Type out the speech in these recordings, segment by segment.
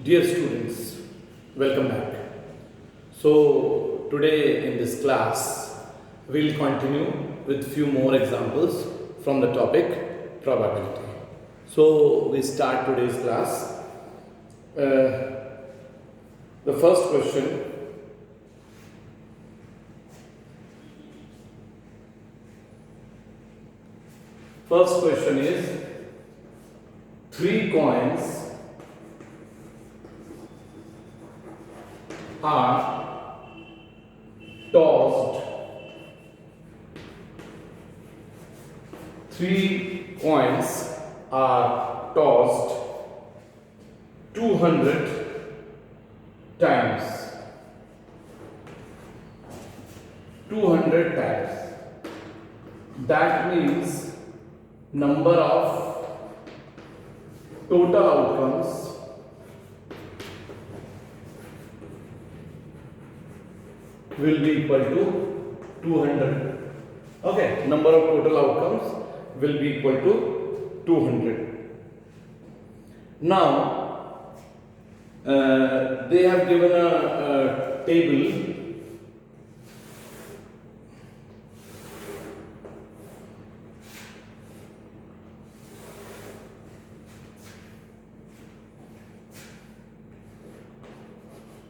Dear students, welcome back. So today in this class, we'll continue with few more examples from the topic probability. So we start today's class. The first question. First question is, three coins are tossed. Three coins are tossed 200 times. 200 times. That means number of total outcomes will be equal to 200. Okay, number of total outcomes will be equal to 200. Now, they have given a table.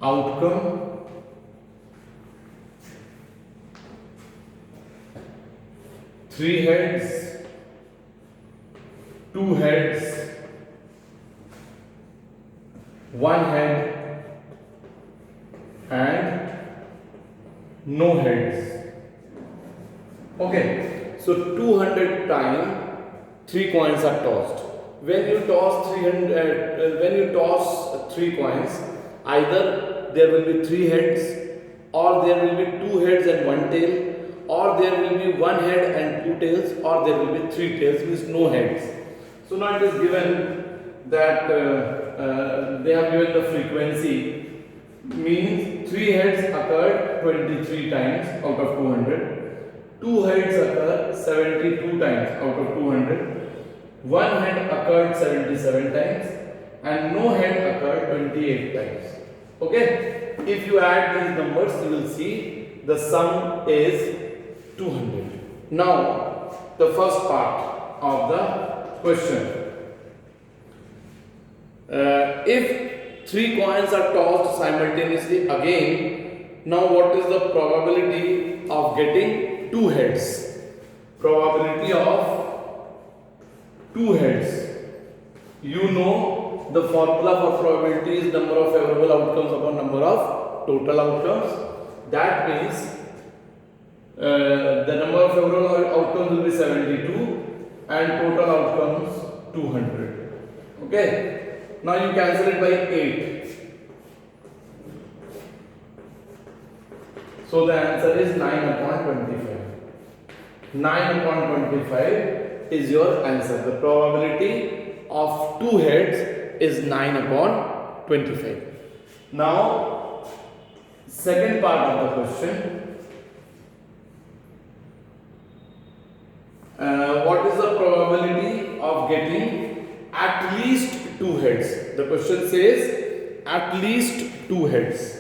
Outcome, three heads, two heads, one head, and no heads. Okay, so 200 times three coins are tossed. When you toss 300, when you toss three coins, either there will be three heads, or there will be two heads and one tail, or there will be one head and two tails, or there will be three tails, means no heads. So now it is given that they have given the frequency, means three heads occurred 23 times out of 200, two heads occur 72 times out of 200, one head occurred 77 times, and no head occurred 28 times. Okay, if you add these numbers, you will see the sum is 200. Now, the first part of the question. If three coins are tossed simultaneously again, now what is the probability of getting two heads? Probability of two heads. You know the formula for probability is number of favorable outcomes upon number of total outcomes. That means the number of favorable outcomes will be 72 and total outcomes 200. Okay. Now you cancel it by 8. So the answer is 9 upon 25. 9 upon 25 is your answer. The probability of two heads is 9 upon 25. Now, second part of the question. What is the probability of getting at least two heads? The question says at least two heads.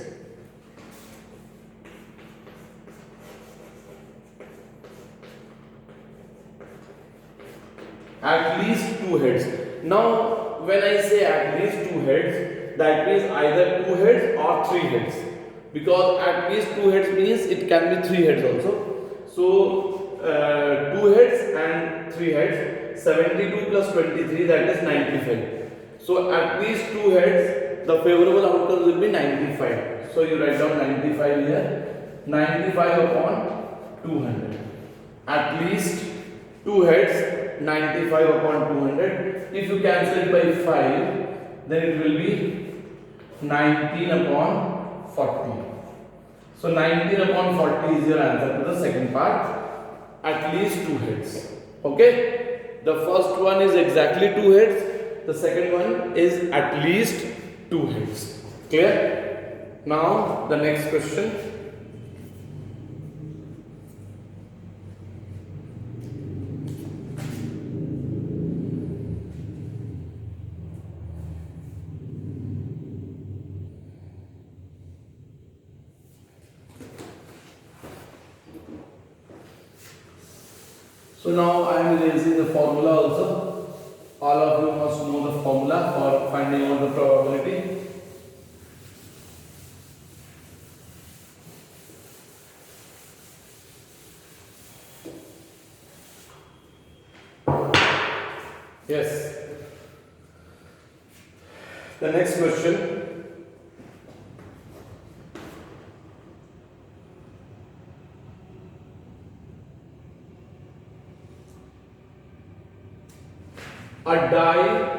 At least two heads. Now, when I say at least two heads, that means either two heads or three heads. Because at least two heads means it can be three heads also. So, two heads and three heads, 72 plus 23, that is 95. So, at least two heads, the favorable outcomes will be 95. So, you write down 95 here. 95 upon 200. At least two heads, 95 upon 200. If you cancel it by 5, then it will be 19 upon 40. So 19 upon 40 is your answer to the second part. At least two heads. Okay? The first one is exactly two heads. The second one is at least two heads. Clear? Now the next question. So now I am erasing the formula also. All of you must know the formula for finding out the probability. Yes. The next question. A die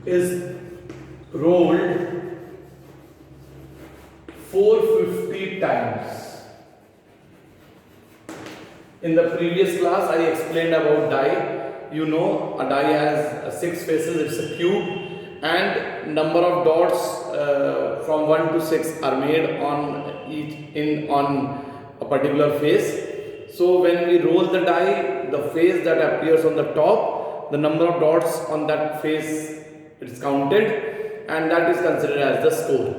is rolled 450 times. In the previous class I explained about die. You know, a die has 6 faces, it's a cube, and number of dots from 1 to 6 are made on a particular face. So when we roll the die, the face that appears on the top, the number of dots on that face, it's counted, and that is considered as the score.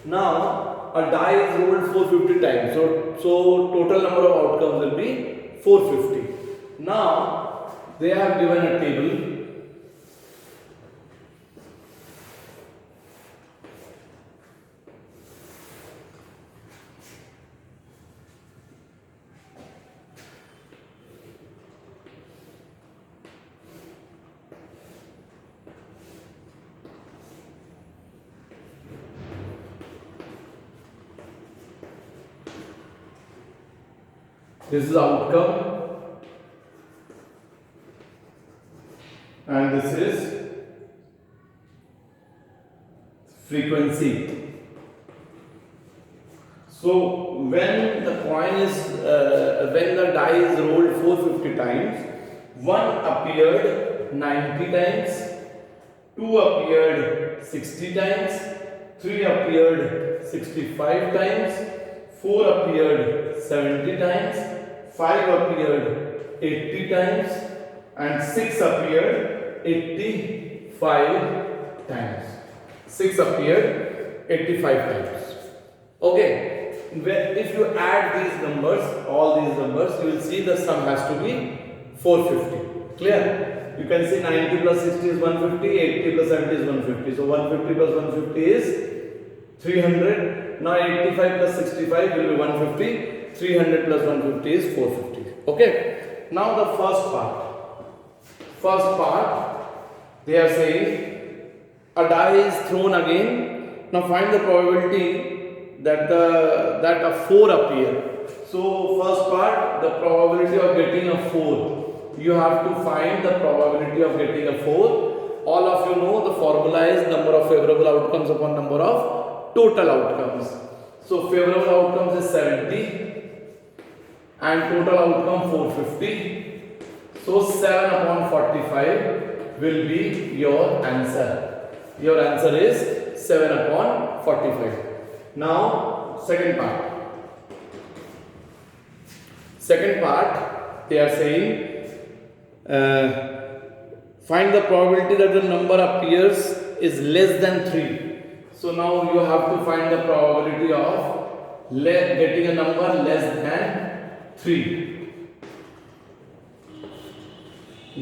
Now a die is rolled 450 times, so total number of outcomes will be 450. Now they have given a table. This is outcome and this is frequency. So when the when the die is rolled 450 times, 1 appeared 90 times, 2 appeared 60 times, 3 appeared 65 times, 4 appeared 70 times, 5 appeared 80 times, and 6 appeared 85 times. 6 appeared 85 times. Okay, if you add these numbers, all these numbers, you will see the sum has to be 450. Clear? You can see 90 plus 60 is 150, 80 plus 70 is 150. So 150 plus 150 is 300. Now 85 plus 65 will be 150. 300 plus 150 is 450. Okay. Now the first part. First part, they are saying a die is thrown again. Now find the probability that a 4 appear. So first part, the probability of getting a 4. You have to find the probability of getting a 4. All of you know the formula is number of favorable outcomes upon number of total outcomes. So favorable outcomes is 70 and total outcome 450. So 7 upon 45 will be your answer. Your answer is 7 upon 45. Now second part. Second part, they are saying find the probability that the number appears is less than 3. So now you have to find the probability of getting a number less than 3.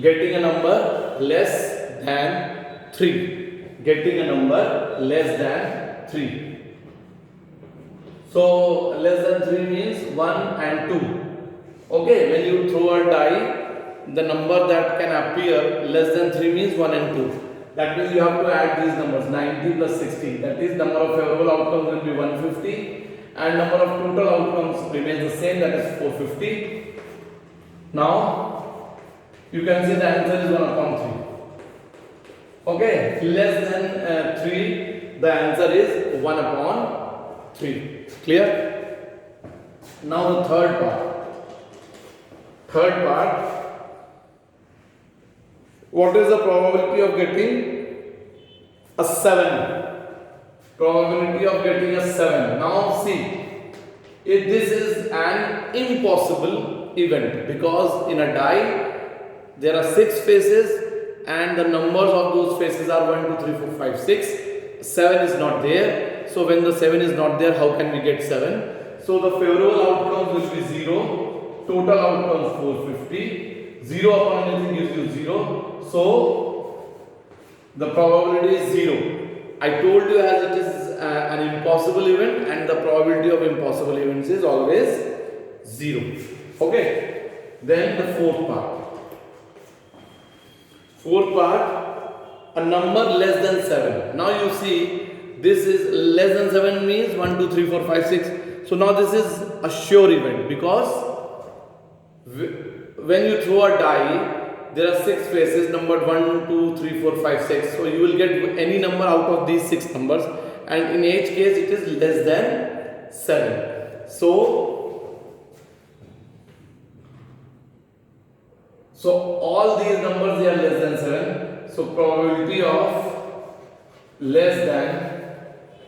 Getting a number less than 3. Getting a number less than 3. So less than 3 means 1 and 2. Okay, when you throw a die, the number that can appear less than 3 means 1 and 2. That means you have to add these numbers, 90 plus 60. That is, number of favorable outcomes will be 150 and number of total outcomes remains the same, that is 450. Now you can see the answer is 1 upon 3. Okay, less than 3, the answer is 1 upon 3. Clear? Now the third part. Third part. What is the probability of getting a 7? Probability of getting a 7. Now see, if this is an impossible event, because in a die there are 6 faces and the numbers of those faces are 1, 2, 3, 4, 5, 6. 7 is not there. So when the 7 is not there, how can we get 7? So the favorable outcomes will be 0. total outcomes 450. 0 upon anything gives you 0. So the probability is 0. I told you as it is an impossible event, and the probability of impossible events is always 0. Okay. Then the fourth part. Fourth part, a number less than 7. Now you see, this is less than 7 means 1, 2, 3, 4, 5, 6. So now this is a sure event, because when you throw a die, there are 6 faces numbered 1, 2, 3, 4, 5, 6. So you will get any number out of these 6 numbers, and in each case it is less than 7. So all these numbers, they are less than 7. So probability of less than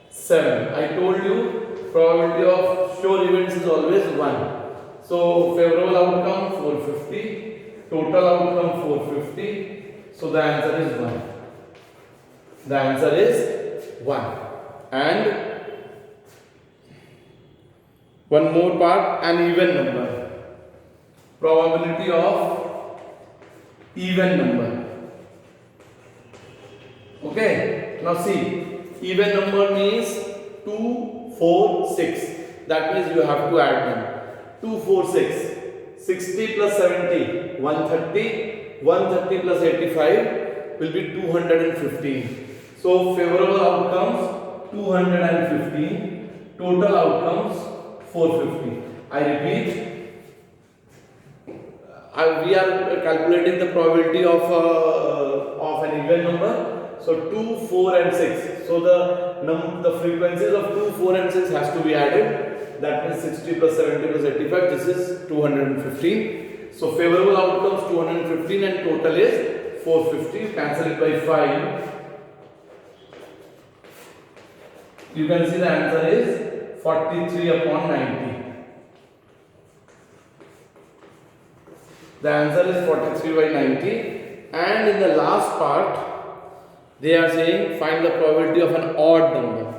7. I told you probability of sure events is always 1. So favorable outcome 450, total outcome 450. So the answer is 1. The answer is 1. And one more part, an even number. Probability of even number. Okay. Now see, even number means 2, 4, 6. That means you have to add them. 2, 4, 6. 60 plus 70, 130. 130 plus 85 will be 215. So favorable outcomes 215. Total outcomes 450. I repeat. We are calculating the probability of an even number. So 2, 4 and 6. So the frequencies of 2, 4 and 6 has to be added. That means 60 plus 70 plus 85. This is 215. So favorable outcomes 215 and total is 450. You cancel it by 5. You can see the answer is 43 upon 90. The answer is 43 by 90. And in the last part, they are saying find the probability of an odd number.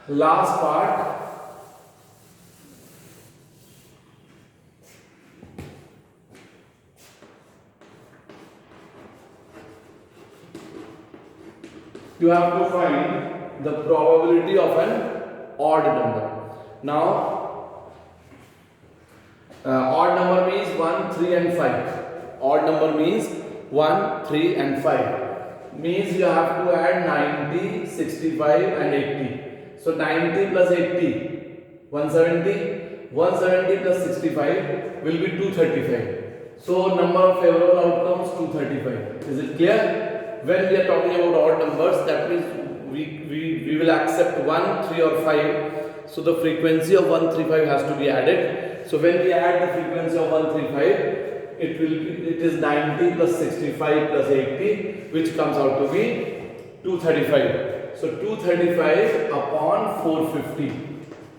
Last part. You have to find the probability of an odd number. Now, odd number means 1, 3 and 5. Odd number means 1, 3 and 5. Means you have to add 90, 65 and 80. So 90 plus 80, 170. 170 plus 65 will be 235. So number of favorable outcomes 235. Is it clear? When we are talking about odd numbers, that means we will accept 1, 3 or 5. So the frequency of 135 has to be added. So when we add the frequency of 135, it is 90 plus 65 plus 80, which comes out to be 235. So 235 upon 450,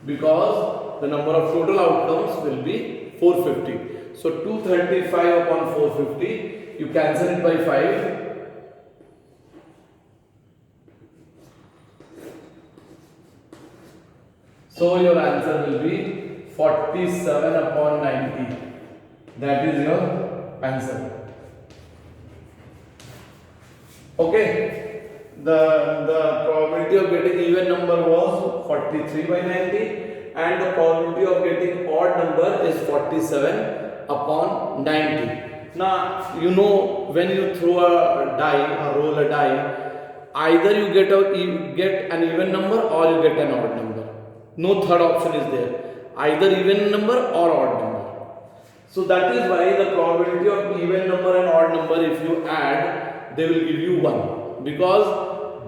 because the number of total outcomes will be 450. So 235 upon 450, you cancel it by 5. So your answer will be 47 upon 90. That is your answer. Okay. The probability of getting even number was 43 by 90, and the probability of getting odd number is 47 upon 90. Now you know, when you throw a die or roll a die, either you get an even number or you get an odd number. No third option is there. Either even number or odd number. So that is why the probability of even number and odd number, if you add, they will give you 1, because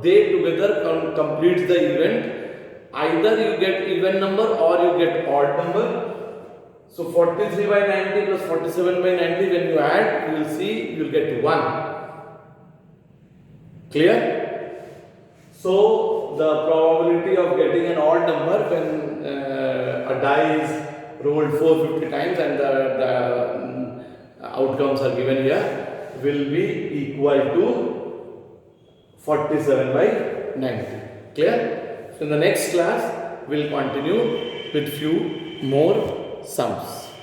they together complete the event. Either you get even number or you get odd number. So 43 by 90 plus 47 by 90, when you add, you will see you will get 1. Clear? So the probability of getting an odd number when a die is rolled 450 times and the outcomes are given here will be equal to 47 by 90. Clear? So in the next class, we'll continue with few more sums.